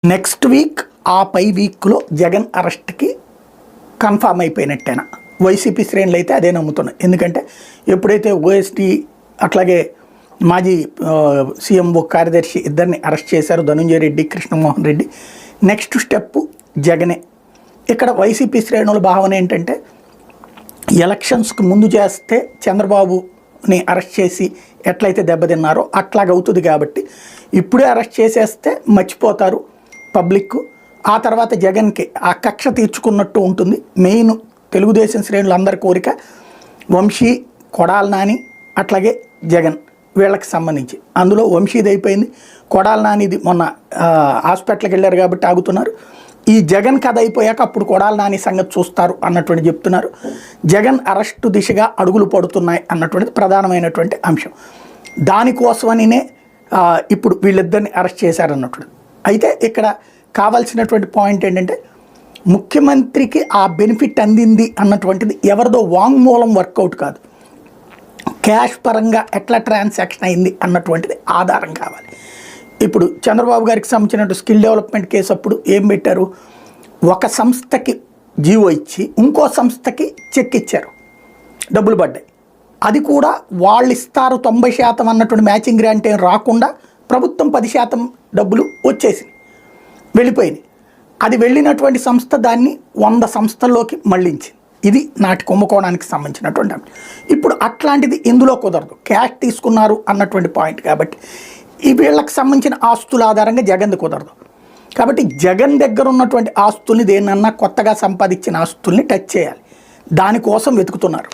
Next week ఆ పై వీక్లో Jagan అరెస్ట్కి confirm అయిపోయినట్టేనా? YCP శ్రేణులు అయితే అదే నమ్ముతున్నాయి. ఎందుకంటే ఎప్పుడైతే ఓఎస్టీ అట్లాగే మాజీ సీఎంఓ కార్యదర్శి ఇద్దరిని అరెస్ట్ చేశారు, ధనుంజయ రెడ్డి, కృష్ణమోహన్ రెడ్డి, నెక్స్ట్ స్టెప్ జగనే. ఇక్కడ వైసీపీ శ్రేణుల భావన ఏంటంటే ఎలక్షన్స్కి ముందు చేస్తే చంద్రబాబుని అరెస్ట్ చేసి ఎట్లయితే దెబ్బతిన్నారో అట్లాగవుతుంది కాబట్టి ఇప్పుడే అరెస్ట్ చేసేస్తే మర్చిపోతారు పబ్లిక్. ఆ తర్వాత జగన్కి ఆ కక్ష తీర్చుకున్నట్టు ఉంటుంది. మెయిన్ తెలుగుదేశం శ్రేణులు అందరి కోరిక వంశీ, కొడాలి నాని అట్లాగే జగన్ వీళ్ళకి సంబంధించి. అందులో వంశీది అయిపోయింది, కొడాలి నానిది మొన్న హాస్పిటల్కి వెళ్ళారు కాబట్టి ఆగుతున్నారు. ఈ జగన్ కథ అయిపోయాక అప్పుడు కొడాలి నాని సంగతి చూస్తారు అన్నటువంటి చెప్తున్నారు. జగన్ అరెస్టు దిశగా అడుగులు పడుతున్నాయి అన్నటువంటిది ప్రధానమైనటువంటి అంశం. దానికోసమనినే ఇప్పుడు వీళ్ళిద్దరిని అరెస్ట్ చేశారన్నటువంటి. అయితే ఇక్కడ కావాల్సినటువంటి పాయింట్ ఏంటంటే ముఖ్యమంత్రికి ఆ బెనిఫిట్ అందింది అన్నటువంటిది ఎవరిదో వాంగ్మూలం వర్కౌట్ కాదు, క్యాష్ పరంగా ఎట్లా ట్రాన్సాక్షన్ అయింది అన్నటువంటిది ఆధారం కావాలి. ఇప్పుడు చంద్రబాబు గారికి సంబంధించినట్టు స్కిల్ డెవలప్మెంట్ కేసు అప్పుడు ఏం పెట్టారు, ఒక సంస్థకి జీవో ఇచ్చి ఇంకో సంస్థకి చెక్ ఇచ్చారు, డబ్బులు పడ్డాయి. అది కూడా వాళ్ళు ఇస్తారు 90% అన్నటువంటి మ్యాచింగ్ గ్రాంట్ ఏం రాకుండా ప్రభుత్వం 10% డబ్బులు వచ్చేసింది, వెళ్ళిపోయినాయి. అది వెళ్ళినటువంటి సంస్థ దాన్ని 100 సంస్థల్లోకి మళ్ళించింది. ఇది నాటి కుంభకోణానికి సంబంధించినటువంటి అంశం. ఇప్పుడు అట్లాంటిది ఇందులో కుదరదు, క్యాష్ తీసుకున్నారు అన్నటువంటి పాయింట్. కాబట్టి ఈ వీళ్ళకి సంబంధించిన ఆస్తుల ఆధారంగా జగన్ది కుదరదు. కాబట్టి జగన్ దగ్గర ఉన్నటువంటి ఆస్తుల్ని దేన్నన్నా కొత్తగా సంపాదించిన ఆస్తుల్ని టచ్ చేయాలి, దానికోసం వెతుకుతున్నారు.